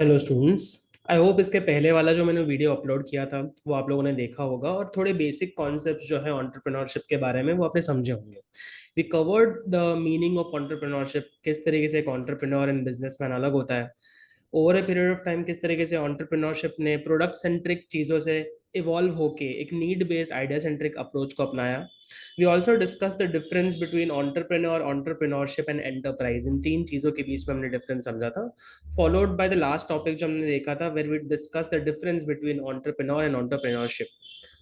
Hello students. I hope इसके पहले वाला जो मैंने वीडियो अपलोड किया था वो आप लोगों ने देखा होगा और थोड़े बेसिक कॉन्सेप्ट्स जो है एंटरप्रेन्योरशिप के बारे में वो आपने समझे होंगे। We covered the meaning of entrepreneurship, किस तरीके से एक एंटरप्रेन्योर एंड बिजनेसमैन अलग होता है over a period of time, किस तरीके से एंटरप्रेन्योरशिप ने प्रोडक्ट सेंट्रिक चीज़ों से इवॉल्व होके एक need based idea centric approach को अपनाया। We also discuss the difference between entrepreneur, entrepreneurship and enterprise. इन तीन चीज़ों के बीच में हमने डिफरेंस समझा था, followed by the last topic जो हमने देखा था where we discuss the difference between entrepreneur and entrepreneurship.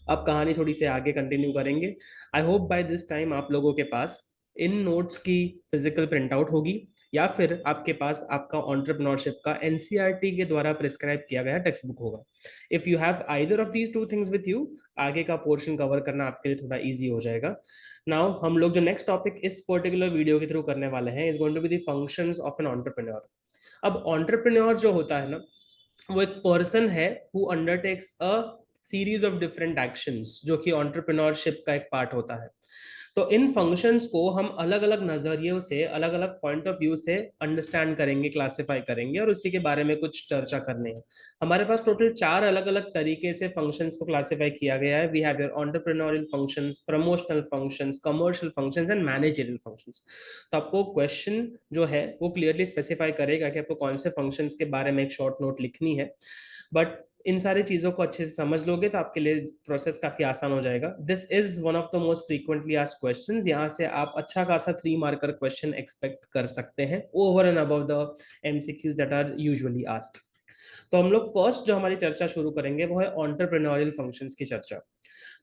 अब कहानी थोड़ी सी आगे कंटिन्यू करेंगे। I hope by this time आप लोगों के पास इन नोट्स की फिजिकल प्रिंट आउट होगी या फिर आपके पास आपका एंटरप्रेन्योरशिप का एनसीईआरटी के द्वारा प्रिस्क्राइब किया गया टेक्स्ट बुक होगा। If you have either of these two things with you, आगे का पोर्शन कवर करना आपके लिए थोड़ा इजी हो जाएगा। नाउ हम लोग जो नेक्स्ट टॉपिक इस पर्टिकुलर वीडियो के थ्रू करने वाले हैं is going to be the functions of an entrepreneur. अब एंटरप्रेन्योर जो होता है ना, वो एक पर्सन है who undertakes a series of different actions, जो कि एंटरप्रेन्योरशिप का एक पार्ट होता है। तो इन फंक्शंस को हम अलग अलग नजरियों से, अलग अलग पॉइंट ऑफ व्यू से अंडरस्टैंड करेंगे, क्लासिफाई करेंगे और उसी के बारे में कुछ चर्चा करने हैं। हमारे पास टोटल चार अलग अलग तरीके से फंक्शंस को क्लासिफाई किया गया है। We have your entrepreneurial functions, promotional functions, commercial functions and managerial functions. तो आपको क्वेश्चन जो है वो क्लियरली स्पेसिफाई करेगा कि आपको कौन से फंक्शंस के बारे में एक शॉर्ट नोट लिखनी है। बट इन सारी चीजों को अच्छे से समझ लोगे तो आपके लिए प्रोसेस काफी आसान हो जाएगा। This is one of the most frequently asked questions. यहाँ से आप अच्छा खासा 3 मार्कर क्वेश्चन एक्सपेक्ट कर सकते हैं over and above the MCQs that are usually asked. तो हम लोग फर्स्ट जो हमारी चर्चा शुरू करेंगे वो है एंटरप्रेन्योरियल फंक्शंस की चर्चा।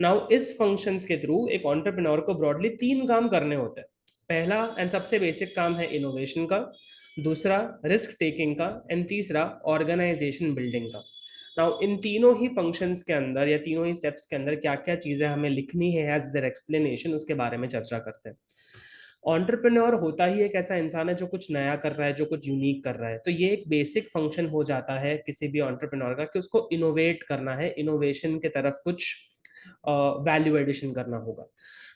नाउ इस फंक्शंस के थ्रू एक एंटरप्रेन्योर को ब्रॉडली 3 काम करने होते हैं। पहला एंड सबसे बेसिक काम है इनोवेशन का, दूसरा रिस्क टेकिंग का एंड तीसरा ऑर्गेनाइजेशन बिल्डिंग का। नाउ इन तीनों ही फंक्शंस के अंदर या तीनों ही स्टेप्स के अंदर क्या क्या चीजें हमें लिखनी है एज देयर एक्सप्लेनेशन, उसके बारे में चर्चा करते हैं। एंटरप्रेन्योर होता ही एक ऐसा इंसान है जो कुछ नया कर रहा है, जो कुछ यूनिक कर रहा है। तो ये एक बेसिक फंक्शन हो जाता है किसी भी एंटरप्रेन्योर का कि उसको इनोवेट करना है, इनोवेशन के तरफ कुछ वैल्यू एडिशन करना होगा।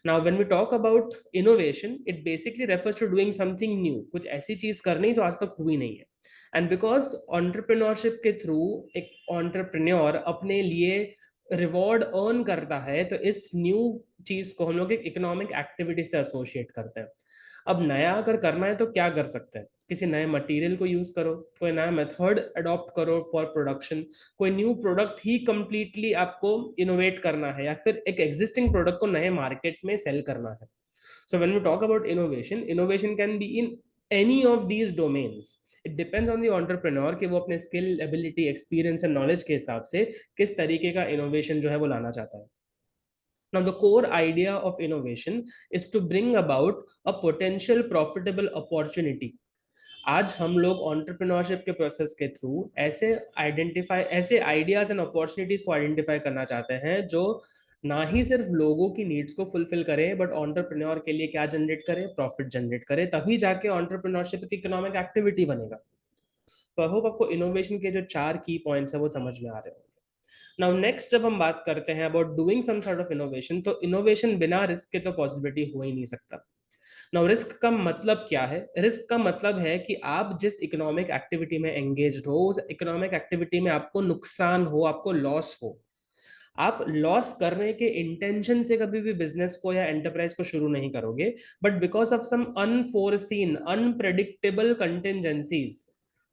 Now when we talk about innovation, it basically refers to doing something new, कुछ ऐसी चीज करनी जो आज तक हुई नहीं है। एंड बिकॉज एंटरप्रेन्योरशिप के थ्रू एक एंटरप्रेन्योर अपने लिए रिवॉर्ड अर्न करता है, तो इस न्यू चीज को हम लोग एक इकोनॉमिक एक्टिविटी से एसोसिएट करते हैं। अब नया अगर करना है तो क्या कर सकते हैं? किसी नए मटेरियल को यूज करो, कोई नया मेथड अडॉप्ट करो फॉर प्रोडक्शन, कोई न्यू प्रोडक्ट ही कंप्लीटली आपको इनोवेट करना है या फिर एक एग्जिस्टिंग प्रोडक्ट को नए मार्केट में सेल करना है। So when we talk about innovation, innovation can be in any of these domains. It depends on the entrepreneur कि वो अपने skill, ability, experience and knowledge के हिसाब से किस तरीके का इनोवेशन जो है वो लाना चाहता है। Now, the core idea of innovation is to bring about a potential profitable opportunity. आज हम लोग एंटरप्रेन्योरशिप के प्रोसेस के थ्रू ऐसे आइडियाज एंड अपॉर्चुनिटीज को आइडेंटिफाई करना चाहते हैं जो ना ही सिर्फ लोगों की नीड्स को फुलफिल करे बट एंटरप्रेन्योर के लिए क्या जनरेट करे, प्रॉफिट जनरेट करे। तभी जाके एंटरप्रेन्योरशिप एक इकोनॉमिक एक्टिविटी बनेगा। तो आई होप आपको इनोवेशन के जो 4 की पॉइंट्स है वो समझ में आ रहे हो। नाउ नेक्स्ट, जब हम बात करते हैं about doing some sort of innovation, तो इनोवेशन बिना रिस्क के तो पॉसिबिलिटी हो ही नहीं सकता। नाउ रिस्क का मतलब क्या है? रिस्क का मतलब है कि आप जिस इकोनॉमिक एक्टिविटी में एंगेज हो, उस इकोनॉमिक एक्टिविटी में आपको नुकसान हो, आपको लॉस हो। आप लॉस करने के इंटेंशन से कभी भी बिजनेस को या एंटरप्राइज को शुरू नहीं करोगे, but because of some unforeseen, unpredictable contingencies,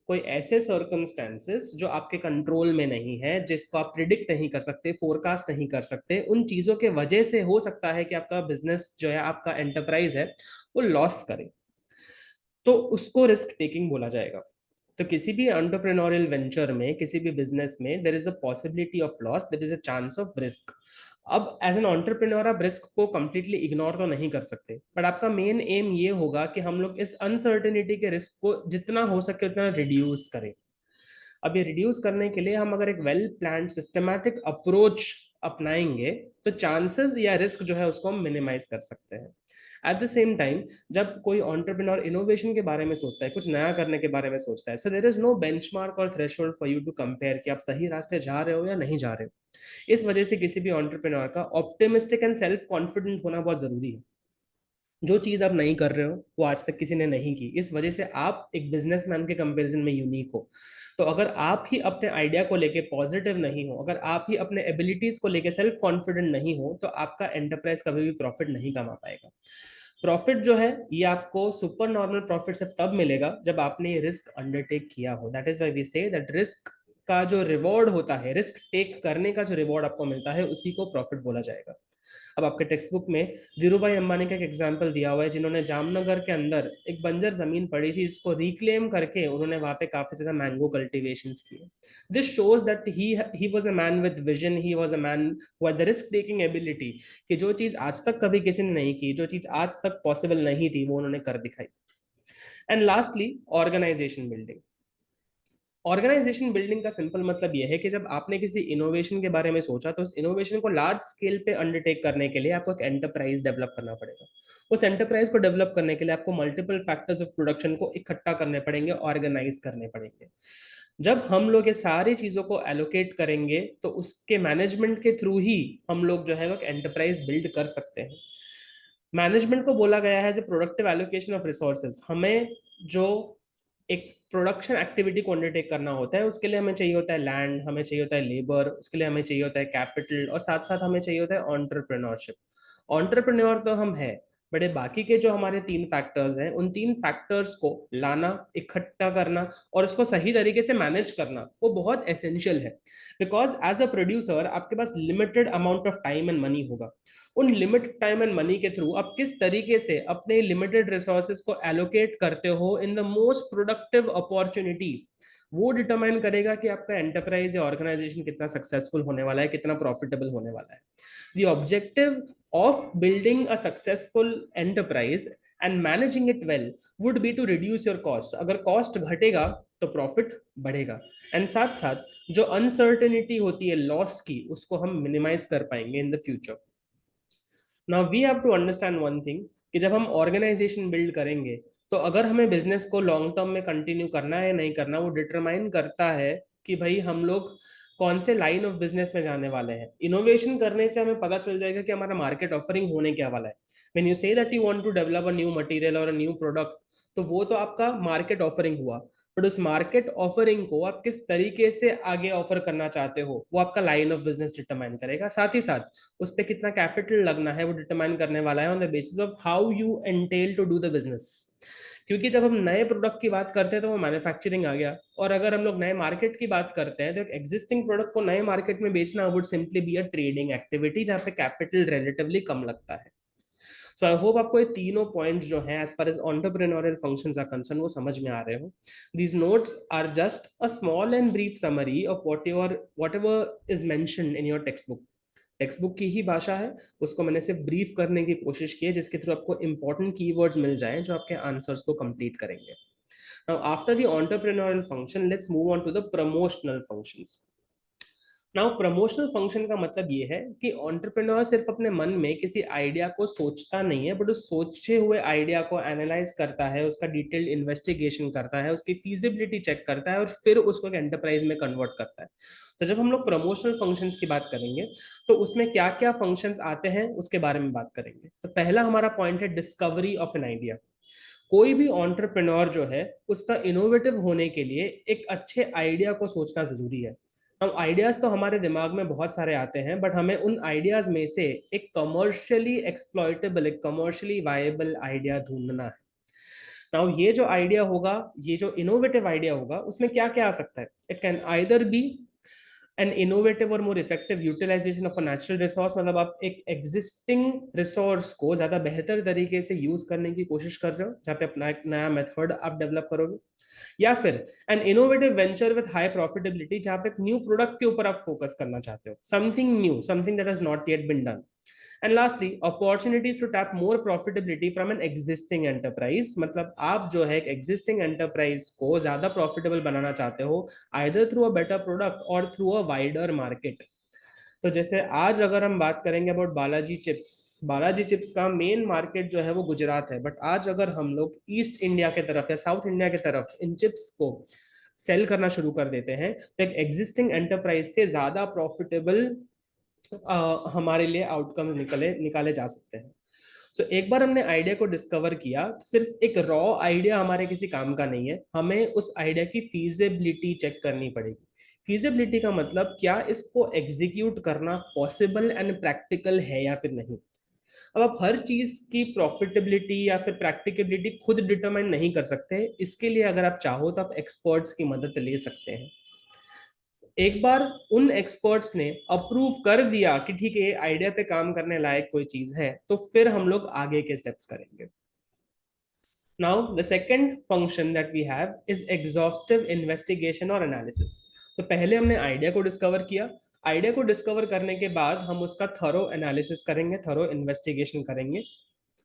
कोई ऐसे सर्कमस्टेंसेस जो आपके कंट्रोल में नहीं है, जिसको आप प्रिडिक्ट नहीं कर सकते, फोरकास्ट नहीं कर सकते, उन चीजों के वजह से हो सकता है कि आपका बिजनेस जो है, आपका एंटरप्राइज है, वो लॉस करे। तो उसको रिस्क टेकिंग बोला जाएगा। तो किसी भी एंटरप्रेन्योरियल वेंचर में, किसी भी बिजनेस में, there is a possibility of loss, there is a chance of risk. अब एज एन एंटरप्रेन्योर आप रिस्क को कंप्लीटली इग्नोर तो नहीं कर सकते, बट आपका मेन एम ये होगा कि हम लोग इस अनसर्टेनिटी के रिस्क को जितना हो सके उतना रिड्यूस करें। अब ये रिड्यूस करने के लिए हम अगर एक वेल प्लान सिस्टमैटिक अप्रोच अपनाएंगे तो चांसेस या रिस्क जो है उसको हम मिनिमाइज कर सकते हैं। एट द सेम टाइम, जब कोई एंटरप्रेन्योर इनोवेशन के बारे में सोचता है, कुछ नया करने के बारे में सोचता है, so there is no benchmark or threshold for you to compare कि आप सही रास्ते जा रहे हो या नहीं जा रहे हो। इस वजह से किसी भी एंटरप्रेन्योर का ऑप्टिमिस्टिक एंड सेल्फ कॉन्फिडेंट होना बहुत जरूरी है। जो चीज आप नहीं कर रहे हो वो आज तक किसी ने नहीं की, इस वजह से आप एक बिजनेसमैन के कंपैरिजन में यूनिक हो। तो अगर आप ही अपने आइडिया को लेके पॉजिटिव नहीं हो, अगर आप ही अपने एबिलिटीज को लेके सेल्फ कॉन्फिडेंट नहीं हो, तो आपका एंटरप्राइज कभी भी प्रॉफिट नहीं कमा पाएगा। प्रॉफिट जो है ये आपको सुपर नॉर्मल प्रॉफिट सिर्फ तब मिलेगा जब आपने ये रिस्क अंडरटेक किया हो। That is why we say that risk का जो रिवॉर्ड होता है, रिस्क टेक करने का जो रिवॉर्ड आपको मिलता है, उसी को प्रॉफिट बोला जाएगा। अब आपके टेक्स्ट बुक में धीरू भाई अंबानी का एक एग्जाम्पल दिया हुआ है, जिन्होंने जामनगर के अंदर एक बंजर जमीन पड़ी थी, इसको रिक्लेम करके उन्होंने वहां पे काफी ज्यादा मैंगो कल्टीवेशन किए। This shows that he was a man with vision, he was a man who had the risk taking ability, कि जो चीज आज तक कभी किसी ने नहीं की, जो चीज आज तक पॉसिबल नहीं थी, वो उन्होंने कर दिखाई। And lastly, organisation building. Organisation building का सिंपल मतलब यह है कि जब आपने किसी इनोवेशन के बारे में सोचा, तो उस इनोवेशन को लार्ज स्केल पे अंडरटेक करने के लिए आपको एक एंटरप्राइज डेवलप करना पड़ेगा। उस एंटरप्राइज को डेवलप करने के लिए आपको मल्टीपल फैक्टर्स ऑफ प्रोडक्शन को इकट्ठा करने पड़ेंगे, ऑर्गेनाइज करने पड़ेंगे। जब हम लोग ये सारी चीजों को एलोकेट करेंगे, तो उसके मैनेजमेंट के थ्रू ही हम लोग जो है वो एक एंटरप्राइज बिल्ड कर सकते हैं। मैनेजमेंट को बोला गया है as a productive allocation of resources. हमें जो एक प्रोडक्शन एक्टिविटी को अंडरटेक करना होता है, उसके लिए हमें चाहिए होता है लैंड, हमें चाहिए होता है लेबर, उसके लिए हमें चाहिए होता है कैपिटल, और साथ साथ हमें चाहिए होता है ऑन्टरप्रेन्योरशिप। ऑन्टरप्रेन्योर तो हम है, बड़े बाकी के जो हमारे तीन फैक्टर्स हैं, उन तीन फैक्टर्स को लाना, इकट्ठा करना और उसको सही तरीके से मैनेज करना, वो बहुत एसेंशियल है। बिकॉज एज अ प्रोड्यूसर आपके पास limited amount of time and money होगा। उन लिमिटेड टाइम एंड मनी के थ्रू आप किस तरीके से अपने लिमिटेड रिसोर्सेज को एलोकेट करते हो in the most productive opportunity, वो डिटरमाइन करेगा कि आपका एंटरप्राइज या ऑर्गेनाइजेशन कितना सक्सेसफुल होने वाला है, कितना प्रॉफिटेबल होने वाला है। The objective of building a successful enterprise and managing it well would be to reduce your cost. अगर कॉस्ट घटेगा तो प्रॉफिट बढ़ेगा, एंड साथ साथ जो अनसर्टेनिटी होती है लॉस की, उसको हम मिनिमाइज कर पाएंगे in the future. Now we have to understand one thing, कि जब हम ऑर्गेनाइजेशन बिल्ड करेंगे, तो अगर हमें बिजनेस को लॉन्ग टर्म में कंटिन्यू करना है या नहीं करना, वो डिटरमाइन करता है कि भाई हम लोग कौन से लाइन ऑफ बिजनेस में जाने वाले हैं। इनोवेशन करने से हमें पता चल जाएगा कि हमारा मार्केट ऑफरिंग होने क्या वाला है। When you say that you want to develop a new material और अ न्यू प्रोडक्ट, तो वो तो आपका मार्केट ऑफरिंग हुआ। बट उस मार्केट ऑफरिंग को आप किस तरीके से आगे ऑफर करना चाहते हो, वो आपका लाइन ऑफ बिजनेस डिटरमाइन करेगा। साथ ही साथ उस पर कितना कैपिटल लगना है, वो डिटरमाइन करने वाला है on the basis of how you entail to do the business. क्योंकि जब हम नए प्रोडक्ट की बात करते हैं तो वो मैन्युफैक्चरिंग आ गया, और अगर हम लोग नए मार्केट की बात करते हैं, तो एक एग्जिस्टिंग प्रोडक्ट को नए मार्केट में बेचना would simply be a trading activity, जहाँ पे कैपिटल रिलेटिवली कम लगता है। सो आई होप आपको ये तीनों पॉइंट्स जो हैं as far as entrepreneurial functions are concern, वो समझ में आ रहे हो। These notes are just a small and brief summary of whatever is mentioned in your textbook. Textbook की ही भाषा है, उसको मैंने सिर्फ ब्रीफ करने की कोशिश की है, जिसके थ्रू आपको इंपॉर्टेंट कीवर्ड्स मिल जाएं जो आपके आंसर्स को कंप्लीट करेंगे। Now after the entrepreneurial function, let's move on to the promotional functions. Now promotional function का मतलब ये है कि एंटरप्रेन्योर सिर्फ अपने मन में किसी आइडिया को सोचता नहीं है, बट उस सोचे हुए आइडिया को एनालाइज करता है, उसका डिटेल्ड इन्वेस्टिगेशन करता है, उसकी फीजिबिलिटी चेक करता है, और फिर उसको एक एंटरप्राइज में कन्वर्ट करता है। तो जब हम लोग प्रमोशनल फंक्शंस की बात करेंगे, तो उसमें क्या क्या फंक्शंस आते हैं उसके बारे में बात करेंगे। तो पहला हमारा पॉइंट है डिस्कवरी ऑफ एन आइडिया। कोई भी एंटरप्रेन्योर जो है, उसका इनोवेटिव होने के लिए एक अच्छे आइडिया को सोचना जरूरी है। अब आइडियाज तो हमारे दिमाग में बहुत सारे आते हैं, बट हमें उन आइडियाज में से एक कमर्शियली एक्सप्लॉइटेबल, एक कमर्शियली वायबल आइडिया ढूंढना है। नाउ ये जो आइडिया होगा, ये जो इनोवेटिव आइडिया होगा, उसमें क्या क्या आ सकता है। It can either be an innovative or more effective utilisation of a natural resource, मतलब आप एक एग्जिस्टिंग रिसोर्स को ज्यादा बेहतर तरीके से यूज करने की कोशिश कर रहे हो, जहाँ पे अपना एक नया मेथड आप डेवलप करोगे। या फिर an innovative venture with high profitability, जहाँ पे एक न्यू प्रोडक्ट के ऊपर आप फोकस करना चाहते हो, something new, something that has not yet been done. And lastly, opportunities to tap more profitability from an existing enterprise, मतलब आप जो है एक एग्जिस्टिंग एंटरप्राइज को ज्यादा प्रॉफिटेबल बनाना चाहते हो, either through a better product और थ्रू अ वाइडर मार्केट। तो जैसे आज अगर हम बात करेंगे about Balaji chips, Balaji chips का मेन मार्केट जो है वो गुजरात है, बट आज अगर हम लोग ईस्ट इंडिया के तरफ या साउथ इंडिया के तरफ इन चिप्स को सेल करना शुरू कर देते हैं, तो एक एग्जिस्टिंग एंटरप्राइज से ज्यादा प्रॉफिटेबल हमारे लिए आउटकम्स निकाले निकाले जा सकते हैं। सो एक बार हमने आइडिया को डिस्कवर किया तो सिर्फ एक रॉ आइडिया हमारे किसी काम का नहीं है, हमें उस आइडिया की फीजिबिलिटी चेक करनी पड़ेगी। फीजिबिलिटी का मतलब क्या इसको एग्जीक्यूट करना पॉसिबल एंड प्रैक्टिकल है या फिर नहीं। अब आप हर चीज की प्रॉफिटेबिलिटी या फिर प्रैक्टिकेबिलिटी खुद डिटरमाइन नहीं कर सकते, इसके लिए अगर आप चाहो तो आप एक्सपर्ट्स की मदद ले सकते हैं। एक बार उन एक्सपर्ट्स ने अप्रूव कर दिया कि ठीक है आइडिया पे काम करने लायक कोई चीज है, तो फिर हम लोग आगे के स्टेप्स करेंगे। Now the second function that we have is exhaustive investigation और एनालिसिस। तो पहले हमने आइडिया को डिस्कवर किया, आइडिया को डिस्कवर करने के बाद हम उसका थरो एनालिसिस करेंगे, थरो इन्वेस्टिगेशन करेंगे,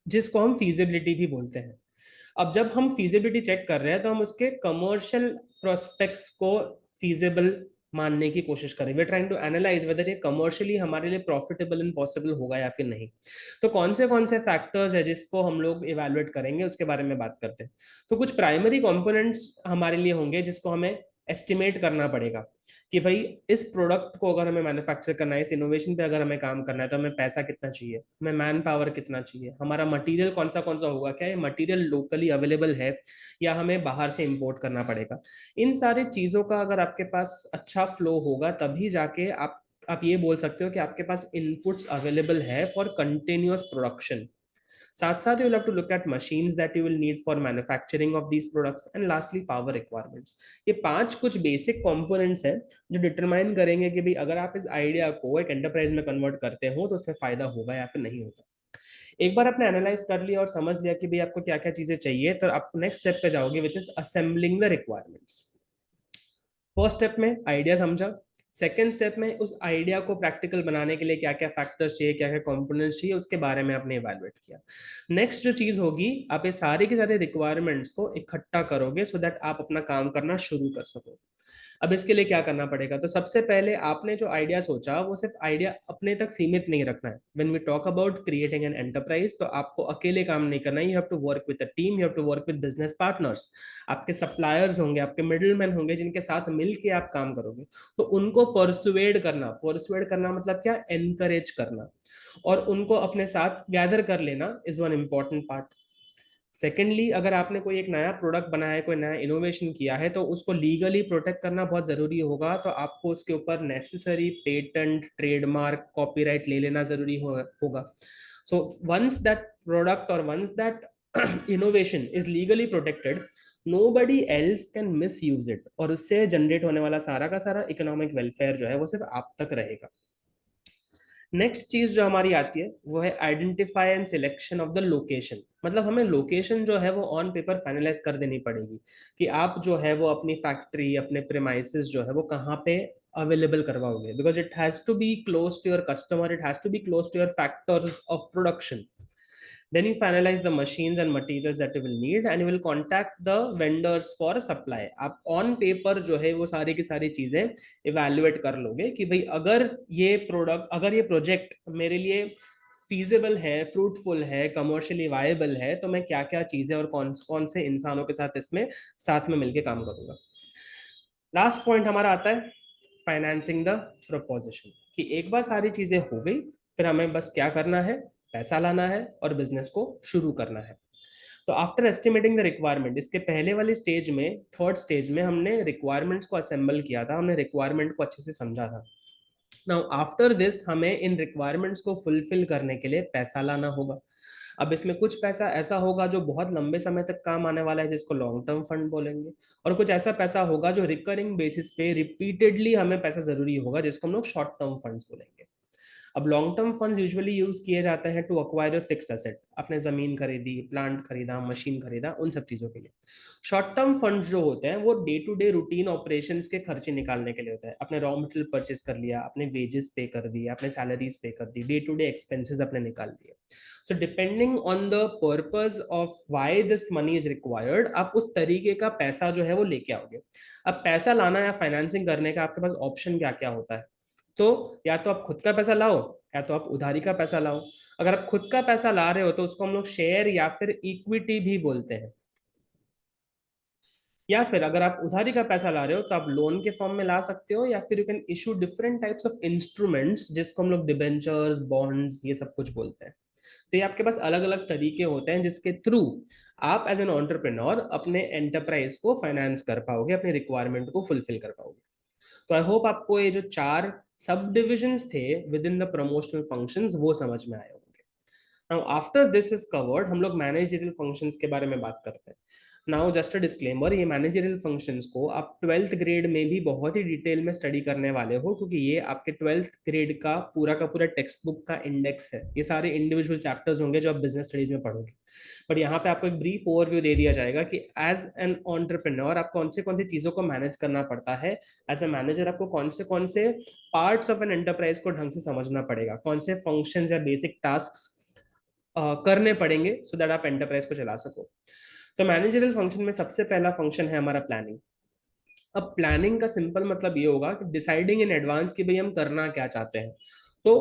जिसको हम फीजिबिलिटी भी बोलते हैं। अब जब हम फीजिबिलिटी चेक कर रहे हैं तो हम उसके कमर्शियल प्रोस्पेक्ट्स को फीजिबल मानने की कोशिश करें। We are trying to analyse whether ये कमर्शियली हमारे लिए प्रॉफिटेबल एंड पॉसिबल होगा या फिर नहीं। तो कौन से फैक्टर्स है जिसको हम लोग इवेलुएट करेंगे उसके बारे में बात करते हैं। तो कुछ प्राइमरी कंपोनेंट्स हमारे लिए होंगे जिसको हमें एस्टिमेट करना पड़ेगा कि भाई इस प्रोडक्ट को अगर हमें मैन्युफैक्चर करना है, इस इनोवेशन पे अगर हमें काम करना है, तो हमें पैसा कितना चाहिए, हमें मैन पावर कितना चाहिए, हमारा मटेरियल कौन सा होगा, क्या ये मटेरियल लोकली अवेलेबल है या हमें बाहर से इंपोर्ट करना पड़ेगा। इन सारी चीजों का अगर आपके पास अच्छा फ्लो होगा तभी जाके आप ये बोल सकते हो कि आपके पास इनपुट्स अवेलेबल है फॉर कंटिन्यूअस प्रोडक्शन। साथ साथ you will have to look at machines that you will need for manufacturing of these products and lastly power requirements। ये पांच कुछ बेसिक कंपोनेंट्स हैं जो डिटरमाइन करेंगे कि भाई अगर आप इस आइडिया को एक एंटरप्राइज में कन्वर्ट करते हो तो उसमें फायदा होगा या फिर नहीं होगा। एक बार आपने एनालाइज कर लिया और समझ लिया कि भाई आपको क्या क्या चीजें चाहिए, तो आप नेक्स्ट स्टेप पे जाओगे which is assembling the requirements. First step में आइडिया समझा, सेकेंड स्टेप में उस आइडिया को प्रैक्टिकल बनाने के लिए क्या क्या फैक्टर्स चाहिए, क्या क्या कंपोनेंट्स चाहिए, उसके बारे में आपने इवैल्यूएट किया। नेक्स्ट जो चीज होगी, आप ये सारे के सारे रिक्वायरमेंट्स को इकट्ठा करोगे सो दैट आप अपना काम करना शुरू कर सको। अब इसके लिए क्या करना पड़ेगा, तो सबसे पहले आपने जो आइडिया सोचा वो सिर्फ आइडिया अपने तक सीमित नहीं रखना है। When we talk about creating an enterprise, तो आपको अकेले काम नहीं करना है, you have to work with a team, you have to work with business partners. आपके सप्लायर्स होंगे, आपके मिडिल मैन होंगे जिनके साथ मिलके आप काम करोगे। तो उनको परसुएड करना मतलब क्या, एनकरेज करना, और उनको अपने साथ गैदर कर लेना is one important part. Secondly, अगर आपने कोई एक नया प्रोडक्ट बनाया है, कोई नया इनोवेशन किया है, तो उसको लीगली प्रोटेक्ट करना बहुत जरूरी होगा। तो आपको उसके ऊपर नेसेसरी पेटेंट, ट्रेडमार्क, कॉपीराइट ले लेना जरूरी होगा। सो वंस दैट प्रोडक्ट और once that innovation is legally protected, nobody else can misuse it, और उससे जनरेट होने वाला सारा का सारा इकोनॉमिक वेलफेयर जो है वो सिर्फ आप तक रहेगा। नेक्स्ट चीज जो हमारी आती है वो है identify and selection of the location. मतलब हमें लोकेशन जो है वो ऑन पेपर फाइनलाइज कर देनी पड़ेगी कि आप जो है वो अपनी फैक्ट्री, अपने प्रेमाइसेस जो है वो कहाँ पे अवेलेबल करवाओगे, because it has to be close to your customer, it has to be close to your factors of production. Then you finalize the machines and materials that you will need and you will contact the vendors for supply। आप on paper जो है वो सारी की सारी चीजें evaluate कर लोगे कि भाई अगर ये प्रोजेक्ट मेरे लिए फीजिबल है, फ्रूटफुल है, कमर्शियली वायबल है, तो मैं क्या क्या चीजें और कौन कौन से इंसानों के साथ इसमें साथ में मिलकर काम करूंगा। लास्ट पॉइंट हमारा आता है फाइनेंसिंग द प्रपोजिशन, कि एक बार सारी चीजें हो गई फिर हमें बस क्या करना है, पैसा लाना है और बिजनेस को शुरू करना है। तो आफ्टर एस्टिमेटिंग द रिक्वायरमेंट, इसके पहले वाली स्टेज में, थर्ड स्टेज में हमने रिक्वायरमेंट्स को असेंबल किया था, हमने रिक्वायरमेंट को अच्छे से समझा था। नाउ आफ्टर दिस हमें इन रिक्वायरमेंट्स को फुलफिल करने के लिए पैसा लाना होगा। अब इसमें कुछ पैसा ऐसा होगा जो बहुत लंबे समय तक काम आने वाला है, जिसको लॉन्ग टर्म फंड बोलेंगे, और कुछ ऐसा पैसा होगा जो रिकरिंग बेसिस पे रिपीटेडली हमें पैसा जरूरी होगा, जिसको हम लोग शॉर्ट टर्म फंड्स बोलेंगे। अब long term funds usually use किए जाते हैं टू अक्वायर फिक्स्ड एसेट, आपने जमीन खरीदी, प्लांट खरीदा, मशीन खरीदा, उन सब चीजों के लिए। शॉर्ट टर्म फंड्स जो होते हैं वो day to day routine operations के खर्चे निकालने के लिए होता है। आपने रॉ मटेरियल परचेस कर लिया, आपने वेजेस पे कर दिए, आपने सैलरीज पे कर दी, डे टू डे एक्सपेंसेस अपने निकाल दिए। So depending on the purpose of why this money is required, आप उस तरीके का पैसा जो है वो लेके आओगे। अब पैसा लाना या फाइनेंसिंग करने का आपके पास ऑप्शन क्या क्या होता है, तो या तो आप खुद का पैसा लाओ या तो आप उधारी का पैसा लाओ। अगर आप खुद का पैसा ला रहे हो तो उसको हम लोग शेयर या फिर इक्विटी भी बोलते हैं। या फिर अगर आप उधारी का पैसा ला रहे हो तो आप लोन के फॉर्म में ला सकते हो, या फिर you can issue different types of instruments जिसको हम लोग डिबेंचर्स, बॉन्ड्स, ये सब कुछ बोलते हैं। तो ये आपके पास अलग अलग तरीके होते हैं जिसके थ्रू आप एज एन एंटरप्रेन्योर अपने एंटरप्राइज को फाइनेंस कर पाओगे, अपने रिक्वायरमेंट को फुलफिल कर पाओगे। तो आई होप आपको ये जो 4 सब डिविजन्स थे with in the promotional functions वो समझ में आए होंगे। Now after this is covered, हम लोग मैनेजरियल फंक्शंस के बारे में बात करते हैं। नाउ जस्ट अ डिस्क्लेमर, ये मैनेजरियल फंक्शंस को आप 12th ग्रेड में भी बहुत ही डिटेल में स्टडी करने वाले हो, क्योंकि ये आपके 12th ग्रेड का पूरा टेक्स्ट बुक का इंडेक्स है। ये सारे इंडिविजुअल चैप्टर्स होंगे जो आप बिजनेस स्टडीज में पढ़ोगे, बट यहाँ पे आपको एक ब्रीफ ओवरव्यू दे दिया जाएगा कि एज एन एंटरप्रेन्योर आप कौन सी चीजों को मैनेज करना पड़ता है। एज ए मैनेजर आपको कौन से पार्ट्स ऑफ एन एंटरप्राइज को ढंग से समझना पड़ेगा, कौन से फंक्शंस या बेसिक टास्क करने पड़ेंगे सो दैट आप एंटरप्राइज को चला सको। तो मैनेजरियल फंक्शन में सबसे पहला फंक्शन है हमारा प्लानिंग। अब प्लानिंग का सिंपल मतलब ये होगा कि डिसाइडिंग इन एडवांस कि भाई हम करना क्या चाहते हैं। तो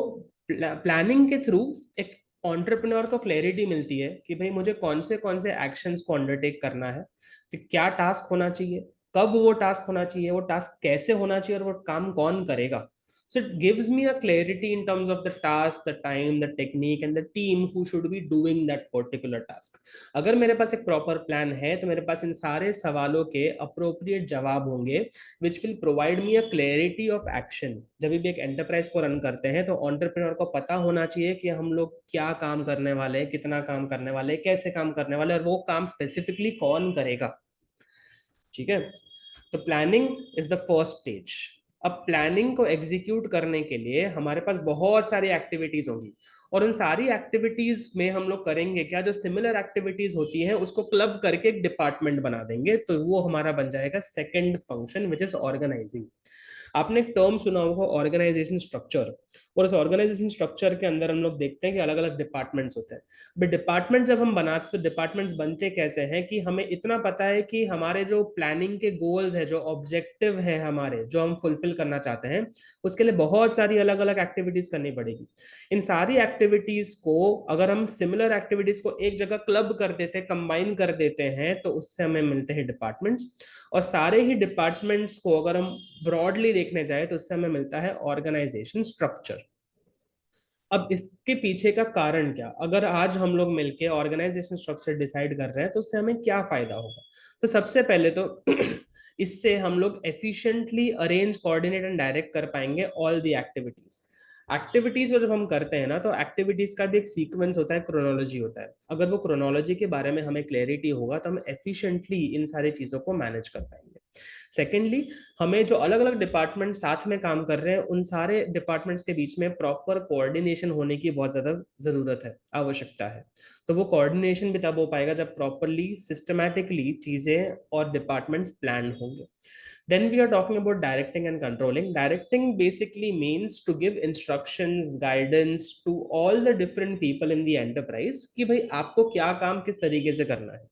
प्लानिंग के थ्रू एक एंटरप्रेन्योर को क्लैरिटी मिलती है कि भाई मुझे कौन से एक्शंस को अंडरटेक करना है, कि क्या टास्क होना चाहिए, कब वो टास्क होना चाहिए, वो टास्क कैसे होना चाहिए, और वो काम कौन करेगा। So it gives me a clarity in terms of the task, the time, the technique and the team who should be doing that particular task. अगर मेरे पास एक प्रॉपर प्लान है तो मेरे पास इन सारे सवालों के अप्रोप्रिएट जवाब होंगे which will provide me a clarity of action. जब भी एक एंटरप्राइज को रन करते हैं तो एंटरप्रेन्योर को पता होना चाहिए कि हम लोग क्या काम करने वाले हैं, कितना काम करने वाले हैं, कैसे काम करने वाले हैं, और वो काम स्पेसिफिकली कौन करेगा। ठीक है, तो planning is the first stage. अब प्लानिंग को एग्जीक्यूट करने के लिए हमारे पास बहुत सारी एक्टिविटीज होंगी, और उन सारी एक्टिविटीज में हम लोग करेंगे क्या, जो सिमिलर एक्टिविटीज होती हैं उसको क्लब करके एक डिपार्टमेंट बना देंगे, तो वो हमारा बन जाएगा second function which is organising. आपने एक टर्म सुना होगा ऑर्गेनाइजेशन स्ट्रक्चर, और उस ऑर्गेनाइजेशन स्ट्रक्चर के अंदर हम लोग देखते हैं कि अलग अलग डिपार्टमेंट्स होते हैं। बट डिपार्टमेंट जब हम बनाते तो डिपार्टमेंट्स बनते कैसे हैं कि हमें इतना पता है कि हमारे जो प्लानिंग के गोल्स है, जो ऑब्जेक्टिव है हमारे, जो हम फुलफिल करना चाहते हैं, उसके लिए बहुत सारी अलग अलग एक्टिविटीज करनी पड़ेगी। इन सारी एक्टिविटीज को अगर हम सिमिलर एक्टिविटीज को एक जगह क्लब कर देते हैं, कंबाइन कर देते हैं, तो उससे हमें मिलते हैं डिपार्टमेंट्स। और सारे ही डिपार्टमेंट्स को अगर हम ब्रॉडली देखने जाए तो उससे हमें मिलता है ऑर्गेनाइजेशन स्ट्रक्चर। अब इसके पीछे का कारण क्या, अगर आज हम लोग मिलके ऑर्गेनाइजेशन स्ट्रक्चर डिसाइड कर रहे हैं तो उससे हमें क्या फायदा होगा। तो सबसे पहले तो इससे हम लोग efficiently arrange, coordinate and direct कर पाएंगे ऑल द एक्टिविटीज। एक्टिविटीज को जब हम करते हैं ना, तो एक्टिविटीज का भी एक सीक्वेंस होता है, क्रोनोलॉजी होता है। अगर वो क्रोनोलॉजी के बारे में हमें क्लैरिटी होगा तो हम एफिशिएंटली इन सारी चीजों को मैनेज कर पाएंगे। सेकेंडली, हमें जो अलग अलग डिपार्टमेंट साथ में काम कर रहे हैं उन सारे डिपार्टमेंट्स के बीच में प्रॉपर कोऑर्डिनेशन होने की बहुत ज्यादा जरूरत है, आवश्यकता है। तो वो कोऑर्डिनेशन भी तब हो पाएगा जब प्रॉपरली सिस्टमैटिकली चीजें और डिपार्टमेंट्स प्लान होंगे। Then we are talking about directing and controlling. Directing basically means to give instructions, guidance to all the different people in the enterprise कि भाई आपको क्या काम किस तरीके से करना है।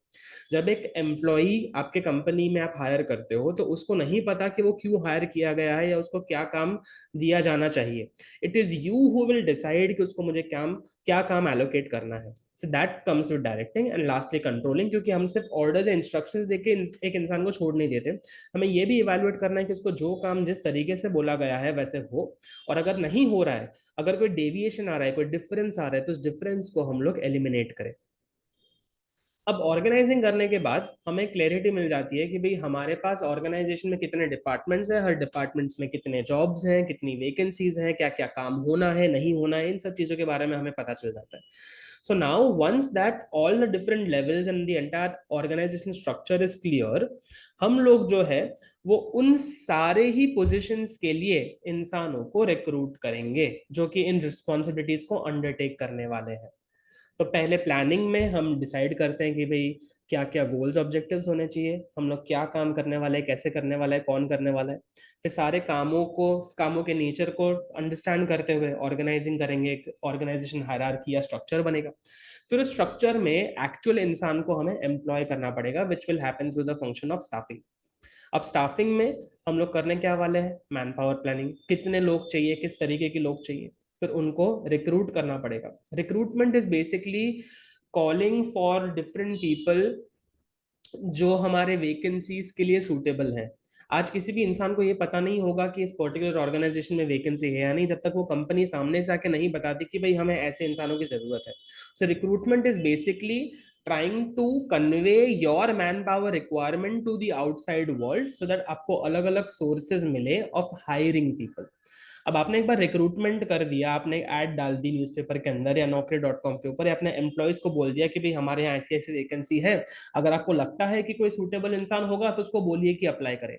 जब एक एम्प्लॉई आपके कंपनी में आप हायर करते हो तो उसको नहीं पता कि वो क्यों हायर किया गया है या उसको क्या काम दिया जाना चाहिए। It is you who will decide कि उसको मुझे क्या काम एलोकेट करना है। So that comes with directing and lastly controlling, क्योंकि हम सिर्फ ऑर्डर्स या इंस्ट्रक्शंस देके एक इंसान को छोड़ नहीं देते। हमें ये भी इवेलुएट करना है कि उसको जो काम जिस तरीके से बोला गया है वैसे हो, और अगर नहीं हो रहा है, अगर कोई डेविएशन आ रहा है, कोई डिफरेंस आ रहा है, तो उस डिफरेंस को हम लोग एलिमिनेट करें। अब ऑर्गेनाइजिंग करने के बाद हमें क्लैरिटी मिल जाती है कि भाई हमारे पास ऑर्गेनाइजेशन में कितने डिपार्टमेंट्स हैं, हर डिपार्टमेंट्स में कितने जॉब्स हैं, कितनी वैकेंसीज हैं, क्या क्या काम होना है, नहीं होना है, इन सब चीजों के बारे में हमें पता चल जाता है। So now once that all the different levels and the entire organisation structure is clear, हम लोग जो है वो उन सारे ही पोजीशंस के लिए इंसानों को रिक्रूट करेंगे जो कि इन रिस्पॉन्सिबिलिटीज को अंडरटेक करने वाले हैं। तो पहले प्लानिंग में हम डिसाइड करते हैं कि भाई क्या क्या गोल्स ऑब्जेक्टिव्स होने चाहिए, हम लोग क्या काम करने वाले हैं, कैसे करने वाला है, कौन करने वाला है। फिर सारे कामों के नेचर को अंडरस्टैंड करते हुए ऑर्गेनाइजिंग करेंगे, एक ऑर्गेनाइजेशन हायरार्की या स्ट्रक्चर बनेगा। फिर उस स्ट्रक्चर में एक्चुअल इंसान को हमें एम्प्लॉय करना पड़ेगा which will happen through the function of staffing. अब स्टाफिंग में हम लोग करने क्या वाले हैं, मैन पावर प्लानिंग, कितने लोग चाहिए, किस तरीके के लोग चाहिए, फिर उनको रिक्रूट करना पड़ेगा। Recruitment is basically calling for different people जो हमारे वैकेंसीज के लिए सूटेबल हैं। आज किसी भी इंसान को ये पता नहीं होगा कि इस पर्टिकुलर ऑर्गेनाइजेशन में वैकेंसी है या नहीं, जब तक वो कंपनी सामने से आके नहीं बताती कि भाई हमें ऐसे इंसानों की जरूरत है। So recruitment is basically trying to convey your manpower requirement to the outside world so that आपको अलग अलग सोर्सेज मिले ऑफ हायरिंग पीपल। अब आपने एक बार रिक्रूटमेंट कर दिया, आपने ऐड डाल दी न्यूज़पेपर के अंदर या naukri.com के ऊपर, या अपने एम्प्लॉयज को बोल दिया कि भाई हमारे यहाँ ऐसी ऐसी वैकेंसी है, अगर आपको लगता है कि कोई सूटेबल इंसान होगा तो उसको बोलिए कि अप्लाई करे।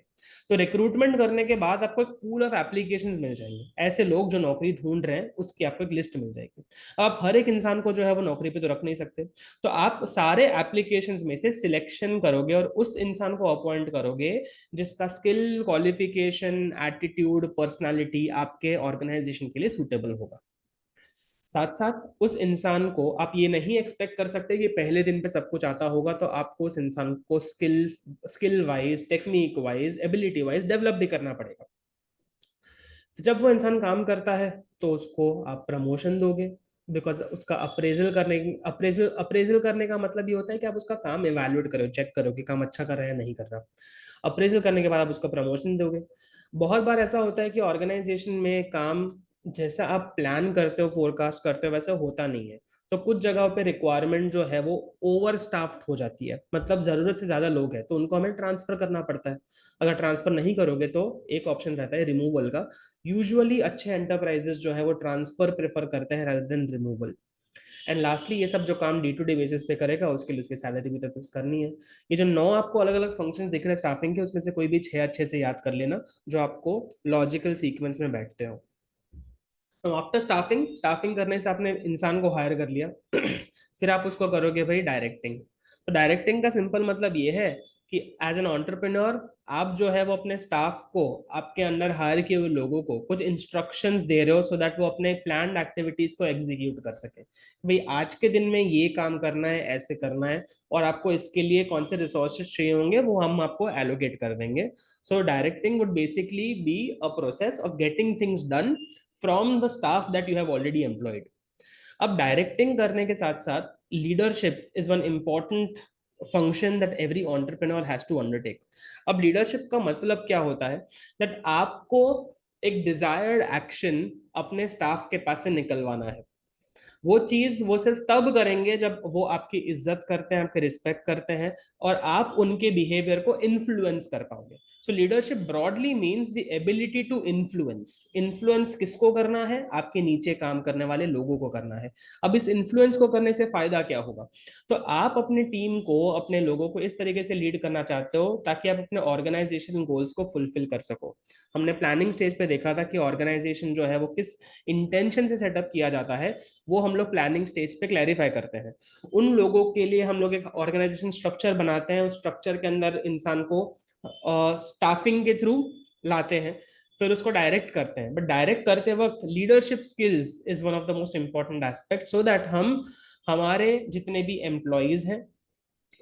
तो रिक्रूटमेंट करने के बाद आपको एक पूल ऑफ एप्लीकेशंस मिल जाएंगे, ऐसे लोग जो नौकरी ढूंढ रहे हैं उसकी आपको एक लिस्ट मिल जाएगी। अब आप हर एक इंसान को जो है वो नौकरी पे तो रख नहीं सकते, तो आप सारे एप्लीकेशंस में से सिलेक्शन करोगे और उस इंसान को अपॉइंट करोगे जिसका स्किल, क्वालिफिकेशन, एटीट्यूड, पर्सनालिटी आपके ऑर्गेनाइजेशन के लिए सूटेबल होगा। साथ साथ उस इंसान को आप ये नहीं एक्सपेक्ट कर सकते कि पहले दिन पे सब कुछ आता होगा, तो आपको उस इंसान को skill skill wise, technique wise, ability wise develop भी करना पड़ेगा। जब वो इंसान काम करता है तो उसको आप प्रमोशन दोगे, बिकॉज उसका अप्रेजल करने का मतलब ये होता है कि आप उसका काम इवैल्यूएट करो, चेक करो कि काम अच्छा कर रहा है या नहीं कर रहा। अप्रेजल करने के बाद आप उसको प्रमोशन दोगे। बहुत बार ऐसा होता है कि ऑर्गेनाइजेशन में काम जैसा आप प्लान करते हो, फोरकास्ट करते हो, वैसा होता नहीं है। तो कुछ जगहों पे रिक्वायरमेंट जो है वो ओवर स्टाफ्ड हो जाती है, मतलब जरूरत से ज्यादा लोग हैं तो उनको हमें ट्रांसफर करना पड़ता है। अगर ट्रांसफर नहीं करोगे तो एक ऑप्शन रहता है रिमूवल का। यूजुअली अच्छे एंटरप्राइजेस जो है वो ट्रांसफर प्रेफर करते हैं rather than removal. And lastly ये सब जो काम डे टू डे बेसिस पे करेगा उसके लिए उसकी सैलरी भी तो फिक्स करनी है। ये जो 9 आपको अलग अलग फंक्शंस दिख रहे हैं स्टाफिंग के, उसमें से कोई भी 6 अच्छे से याद कर लेना जो आपको लॉजिकल सीक्वेंस में बैठते हो। तो आफ्टर स्टाफिंग, स्टाफिंग करने से आपने इंसान को हायर कर लिया फिर आप उसको करोगे भाई डायरेक्टिंग। तो डायरेक्टिंग का सिंपल मतलब ये है कि एज एन एंटरप्रेन्योर आप जो है वो अपने स्टाफ को, आपके अंडर हायर किए हुए लोगों को कुछ इंस्ट्रक्शंस दे रहे हो सो दैट वो अपने प्लान्ड एक्टिविटीज को एग्जीक्यूट कर सके। भाई आज के दिन में ये काम करना है, ऐसे करना है, और आपको इसके लिए कौन से रिसोर्सेज चाहिए होंगे वो हम आपको एलोकेट कर देंगे। So directing would basically be a process of getting things done from the staff that you have already employed. अब डायरेक्टिंग करने के साथ साथ leadership is one important function that every entrepreneur has to undertake. अब leadership का मतलब क्या होता है, दैट आपको एक डिजायर्ड एक्शन अपने स्टाफ के पास से निकलवाना है। वो चीज वो सिर्फ तब करेंगे जब वो आपकी इज्जत करते हैं, आपके रिस्पेक्ट करते हैं, और आप उनके बिहेवियर को इन्फ्लुएंस कर पाओगे। So leadership broadly means the ability to influence. Influence किसको करना है? आपके नीचे काम करने वाले लोगों को करना है। अब इस इन्फ्लुएंस को करने से फायदा क्या होगा? तो आप अपनी टीम को, अपने लोगों को इस तरीके से लीड करना चाहते हो ताकि आप अपने ऑर्गेनाइजेशन गोल्स को फुलफिल कर सको। हमने प्लानिंग स्टेज पे देखा था कि ऑर्गेनाइजेशन जो है वो किस इंटेंशन से सेटअप किया जाता है, वो हम लोग प्लानिंग स्टेज पे क्लैरिफाई करते हैं। उन लोगों के लिए हम लोग एक ऑर्गेनाइजेशन स्ट्रक्चर बनाते हैं, उस स्ट्रक्चर के अंदर इंसान को स्टाफिंग के थ्रू लाते हैं, फिर उसको डायरेक्ट करते हैं। बट डायरेक्ट करते वक्त leadership skills is one of the most important aspect, so that हम हमारे जितने भी एम्प्लॉयज हैं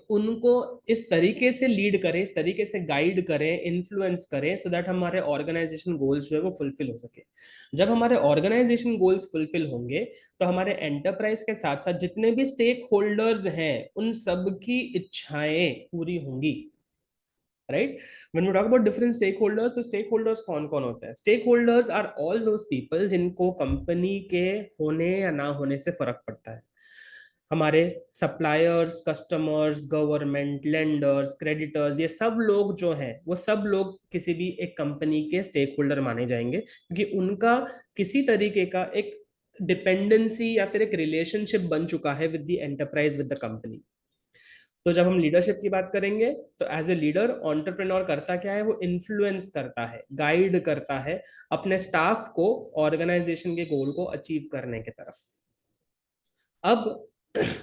उनको इस तरीके से लीड करें, इस तरीके से गाइड करें, इन्फ्लुएंस करें, सो दैट हमारे ऑर्गेनाइजेशन गोल्स जो है वो फुलफिल हो सके। जब हमारे ऑर्गेनाइजेशन गोल्स फुलफिल होंगे तो हमारे एंटरप्राइज के साथ साथ जितने भी स्टेक होल्डर्स हैं उन सब की इच्छाएं पूरी होंगी। Right? When we talk about different stakeholders, तो स्टेक होल्डर्स कौन कौन होते हैं? Stakeholders are all those people जिनको कंपनी के होने या ना होने से फर्क पड़ता है। हमारे suppliers, customers, government, lenders, creditors, ये सब लोग जो हैं वो सब लोग किसी भी एक कंपनी के स्टेक होल्डर माने जाएंगे, क्योंकि उनका किसी तरीके का एक डिपेंडेंसी या फिर एक रिलेशनशिप बन चुका है with the enterprise, with the company. तो जब हम लीडरशिप की बात करेंगे तो एज ए लीडर एंटरप्रेन्योर करता क्या है? वो इन्फ्लुएंस करता है, गाइड करता है अपने स्टाफ को ऑर्गेनाइजेशन के गोल को अचीव करने की तरफ। अब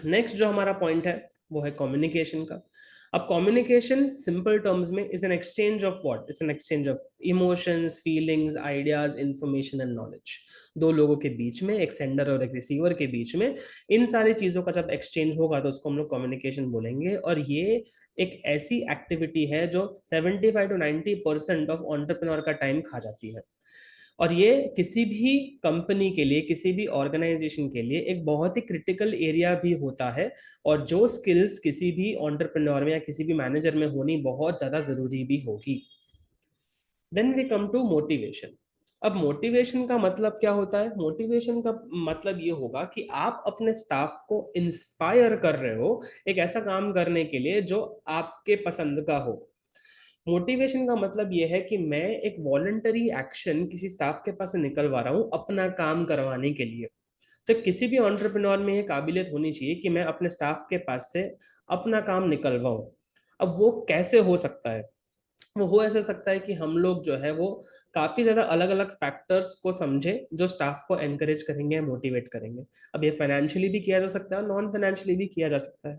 नेक्स्ट जो हमारा पॉइंट है वो है कम्युनिकेशन का। अब कम्युनिकेशन सिंपल टर्म्स में is an exchange of what? Is an exchange of emotions, feelings, ideas, information and knowledge. दो लोगों के बीच में, एक सेंडर और एक रिसीवर के बीच में, इन सारी चीजों का जब एक्सचेंज होगा तो उसको हम लोग कम्युनिकेशन बोलेंगे। और ये एक ऐसी एक्टिविटी है जो 75 to 90% ऑफ एंटरप्रेन्योर का टाइम खा जाती है। और ये किसी भी कंपनी के लिए, किसी भी ऑर्गेनाइजेशन के लिए एक बहुत ही क्रिटिकल एरिया भी होता है, और जो स्किल्स किसी भी एंटरप्रेन्योर में या किसी भी मैनेजर में होनी बहुत ज्यादा जरूरी भी होगी। Then we come to motivation. अब मोटिवेशन का मतलब क्या होता है? मोटिवेशन का मतलब ये होगा कि आप अपने स्टाफ को इंस्पायर कर रहे हो एक ऐसा काम करने के लिए जो आपके पसंद का हो। मोटिवेशन का मतलब ये है कि मैं एक वॉलंटरी एक्शन किसी स्टाफ के पास से निकलवा रहा हूँ अपना काम करवाने के लिए। तो किसी भी एंटरप्रेन्योर में ये काबिलियत होनी चाहिए कि मैं अपने स्टाफ के पास से अपना काम निकलवाऊं। अब वो कैसे हो सकता है? वो हो ऐसा सकता है कि हम लोग जो है वो काफी ज्यादा अलग अलग फैक्टर्स को समझे जो स्टाफ को एनकरेज करेंगे, मोटिवेट करेंगे। अब ये फाइनेंशियली भी किया जा सकता है, नॉन फाइनेंशियली भी किया जा सकता है।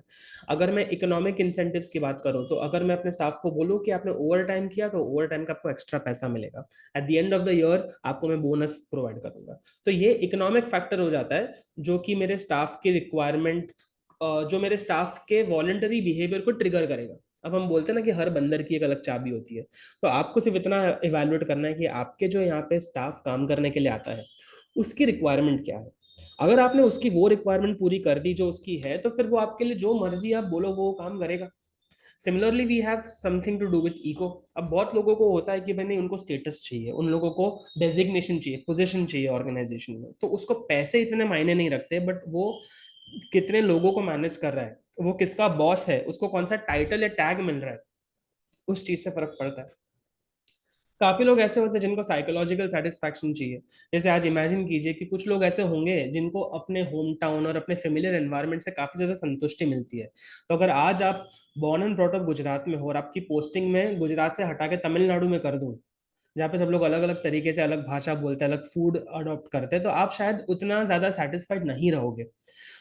अगर मैं इकोनॉमिक इंसेंटिव्स की बात करूं, तो अगर मैं अपने स्टाफ को बोलूं कि आपने ओवर टाइम किया तो ओवर टाइम का आपको एक्स्ट्रा पैसा मिलेगा, at the end of the year आपको मैं बोनस प्रोवाइड करूंगा। तो ये इकोनॉमिक फैक्टर हो जाता है जो कि मेरे स्टाफ की रिक्वायरमेंट, जो मेरे स्टाफ के वॉलंटरी बिहेवियर को ट्रिगर करेगा। अब हम बोलते हैं ना कि हर बंदर की एक अलग चाबी होती है। तो आपको सिर्फ इतना इवेलुएट करना है कि आपके जो यहाँ पे स्टाफ काम करने के लिए आता है उसकी रिक्वायरमेंट क्या है। अगर आपने उसकी वो रिक्वायरमेंट पूरी कर दी जो उसकी है, तो फिर वो आपके लिए जो मर्जी आप बोलो वो काम करेगा। Similarly we have something to do with ego. अब बहुत लोगों को होता है कि भाई नहीं, उनको स्टेटस चाहिए, उन लोगों को डेजिग्नेशन चाहिए, पोजीशन चाहिए ऑर्गेनाइजेशन में, तो उसको पैसे इतने मायने नहीं रखते, बट वो कितने लोगों को मैनेज कर रहा है, वो किसका बॉस है, उसको कौन सा टाइटल या टैग मिल रहा है, उस चीज से फर्क पड़ता है। काफी लोग ऐसे होते हैं जिनको साइकोलॉजिकल सेटिस्फैक्शन चाहिए। जैसे आज इमेजिन कीजिए कि कुछ लोग ऐसे होंगे जिनको अपने होम टाउन और अपने फेमिलियर एनवायरनमेंट से काफी ज्यादा संतुष्टि मिलती है। तो अगर आज आप born and brought up Gujarat में हो और आपकी पोस्टिंग में गुजरात से हटा के तमिलनाडु में कर दूं, जहाँ पे सब लोग अलग अलग तरीके से अलग भाषा बोलते हैं, अलग फूड अडॉप्ट करते हैं, तो आप शायद उतना ज्यादा सेटिस्फाइड नहीं रहोगे।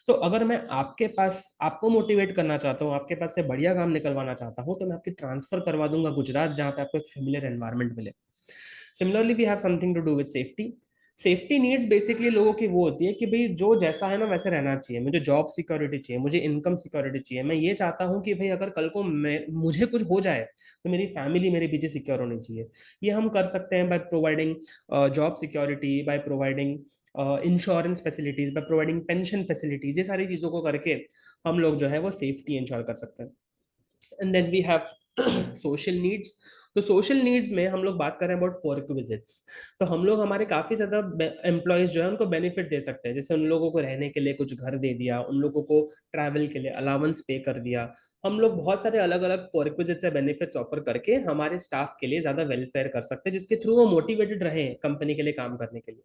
तो अगर मैं आपके पास आपको मोटिवेट करना चाहता हूँ, आपके पास से बढ़िया काम निकलवाना चाहता हूँ, तो मैं आपकी ट्रांसफर करवा दूंगा गुजरात, जहाँ पे आपको एक फेमिलियर एनवायरनमेंट मिले। Similarly we have something to do with safety. Safety needs basically लोगों की वो होती है कि भाई जो जैसा है ना वैसे रहना चाहिए, मुझे जॉब सिक्योरिटी चाहिए, मुझे इनकम सिक्योरिटी चाहिए। मैं ये चाहता हूँ कि भाई अगर कल को मैं मुझे कुछ हो जाए तो मेरी फैमिली मेरे पीछे सिक्योर होनी चाहिए। ये हम कर सकते हैं by providing job security, by providing insurance facilities, by providing pension facilities. ये सारी चीज़ों को करके हम लोग जो है वो सेफ्टी इंश्योर कर सकते हैं। And then we have social needs. तो सोशल नीड्स में हम लोग बात कर रहे हैं अबाउट वर्क विजिट्स। तो हम लोग हमारे काफी ज्यादा एम्प्लॉयज जो है उनको बेनिफिट दे सकते हैं, जैसे उन लोगों को रहने के लिए कुछ घर दे दिया, उन लोगों को ट्रैवल के लिए अलाउंस पे कर दिया। हम लोग बहुत सारे अलग अलग वर्क विजिट्स या बेनिफिट्स ऑफर करके हमारे स्टाफ के लिए ज्यादा वेलफेयर कर सकते हैं, जिसके थ्रू वो मोटिवेटेड रहे कंपनी के लिए काम करने के लिए।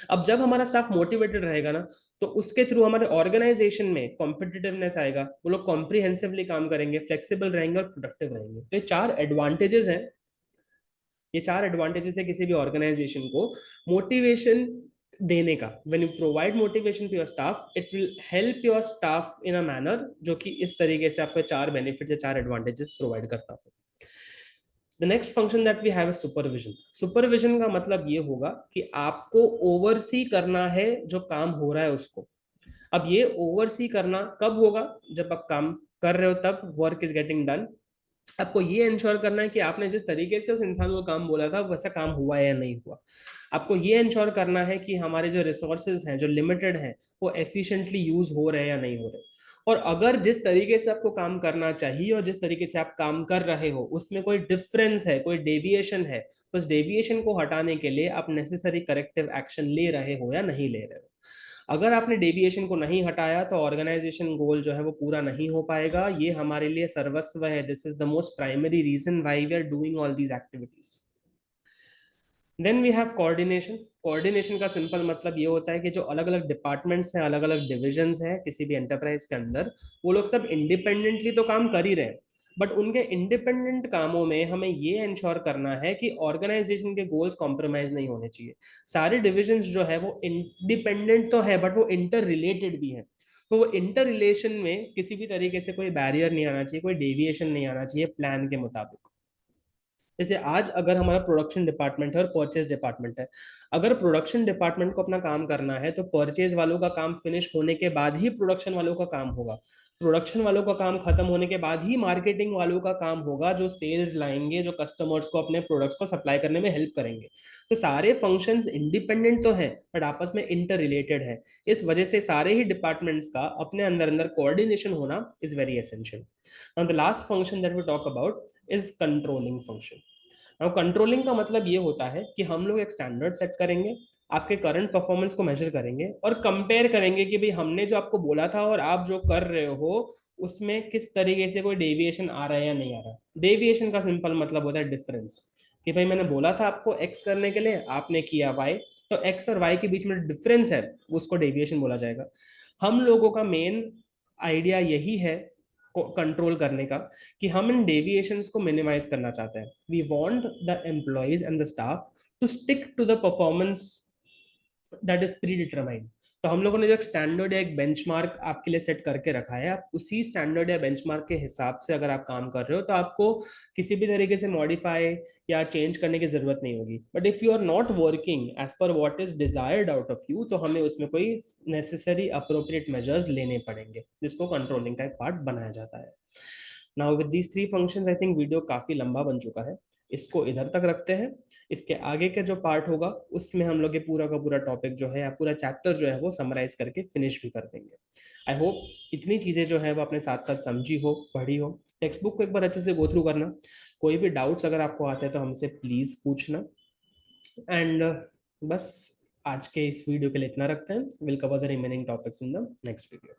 अब जब हमारा स्टाफ मोटिवेटेड रहेगा ना, तो उसके थ्रू हमारे ऑर्गेनाइजेशन में कॉम्पिटिटिवनेस आएगा, वो लोग कॉम्प्रिहेंसिवली काम करेंगे, फ्लेक्सिबल रहेंगे और प्रोडक्टिव रहेंगे। तो ये चार एडवांटेजेस हैं। ये चार एडवांटेजेस है किसी भी ऑर्गेनाइजेशन को मोटिवेशन देने का। When you provide motivation to your staff, it will help your staff in a manner जो कि इस तरीके से आपको चार बेनिफिट या चार एडवांटेजेस प्रोवाइड करता है। The next function that we have है सुपरविजन। सुपरविजन का मतलब ये होगा कि आपको ओवरसी करना है जो काम हो रहा है उसको। अब ये ओवरसी करना कब होगा? जब आप काम कर रहे हो तब वर्क इज गेटिंग डन। आपको ये इंश्योर करना है कि आपने जिस तरीके से उस इंसान को काम बोला था वैसा काम हुआ है या नहीं हुआ। आपको ये इंश्योर करना है कि हमारे जो रिसोर्सेज हैं जो लिमिटेड हैं वो एफिशिएंटली यूज हो रहे हैं या नहीं हो रहे। और अगर जिस तरीके से आपको काम करना चाहिए और जिस तरीके से आप काम कर रहे हो उसमें कोई डिफरेंस है, कोई डेविएशन है, तो उस डेविएशन को हटाने के लिए आप नेसेसरी करेक्टिव एक्शन ले रहे हो या नहीं ले रहे हो। अगर आपने डेविएशन को नहीं हटाया तो ऑर्गेनाइजेशन गोल जो है वो पूरा नहीं हो पाएगा। ये हमारे लिए सर्वस्व है। This is the most primary reason why we are doing all these activities. Then we have coordination. Coordination का सिंपल मतलब ये होता है कि जो अलग अलग डिपार्टमेंट्स हैं, अलग अलग डिविजन्स हैं किसी भी एंटरप्राइज के अंदर, वो लोग सब इंडिपेंडेंटली तो काम कर ही रहे हैं, बट उनके इंडिपेंडेंट कामों में हमें ये इंश्योर करना है कि ऑर्गेनाइजेशन के गोल्स कॉम्प्रोमाइज नहीं होने चाहिए। सारे डिविजन्स जो है वो इंडिपेंडेंट तो है बट वो इंटर रिलेटेड भी है। तो वो इंटर रिलेशन में किसी भी तरीके से कोई बैरियर नहीं आना चाहिए, कोई डेविएशन नहीं आना चाहिए प्लान के मुताबिक। जैसे आज अगर हमारा प्रोडक्शन डिपार्टमेंट है और परचेज डिपार्टमेंट है, अगर प्रोडक्शन डिपार्टमेंट को अपना काम करना है तो परचेज वालों का काम फिनिश होने के बाद ही प्रोडक्शन वालों का काम होगा। प्रोडक्शन वालों का काम खत्म होने के बाद ही मार्केटिंग वालों का काम होगा, जो सेल्स लाएंगे, जो कस्टमर्स को अपने प्रोडक्ट्स को सप्लाई करने में हेल्प करेंगे। तो सारे फंक्शंस इंडिपेंडेंट तो है बट आपस में इंटर रिलेटेड है। इस वजह से सारे ही डिपार्टमेंट्स का अपने अंदर अंदर कोऑर्डिनेशन होना is very essential. Now the last function that we talk about is controlling function. अब कंट्रोलिंग का मतलब ये होता है कि हम लोग एक स्टैंडर्ड सेट करेंगे, आपके करंट परफॉर्मेंस को मेजर करेंगे और कंपेयर करेंगे कि भाई हमने जो आपको बोला था और आप जो कर रहे हो उसमें किस तरीके से कोई डेविएशन आ रहा है या नहीं आ रहा। डेविएशन का सिंपल मतलब होता है डिफरेंस, कि भाई मैंने बोला था आपको एक्स करने के लिए, आपने किया वाई, तो एक्स और वाई के बीच में डिफरेंस है, उसको डेविएशन बोला जाएगा। हम लोगों का मेन आइडिया यही है कंट्रोल करने का, कि हम इन डेविएशंस को मिनिमाइज करना चाहते हैं। We want the employees and the staff to stick to the performance that is predetermined. तो हम लोगों ने जो एक स्टैंडर्ड या एक बेंचमार्क आपके लिए सेट करके रखा है, आप उसी स्टैंडर्ड या बेंचमार्क के हिसाब से अगर आप काम कर रहे हो तो आपको किसी भी तरीके से मॉडिफाई या चेंज करने की जरूरत नहीं होगी। But if you are not working as per what is desired out of you, तो हमें उसमें कोई नेसेसरी अप्रोप्रिएट मेजर्स लेने पड़ेंगे, जिसको कंट्रोलिंग का एक पार्ट बनाया जाता है। Now with these three functions I think video काफी लंबा बन चुका है, इसको इधर तक रखते हैं। इसके आगे का जो पार्ट होगा उसमें हम लोग ये पूरा का पूरा टॉपिक जो है या पूरा चैप्टर जो है वो समराइज करके फिनिश भी कर देंगे। आई होप इतनी चीजें जो है वो अपने साथ साथ समझी हो, पढ़ी हो। टेक्स्ट बुक को एक बार अच्छे से गो थ्रू करना, कोई भी डाउट्स अगर आपको आते हैं तो हमसे प्लीज पूछना। एंड बस आज के इस वीडियो के लिए इतना रखते हैं। Will cover the remaining topics in the next video.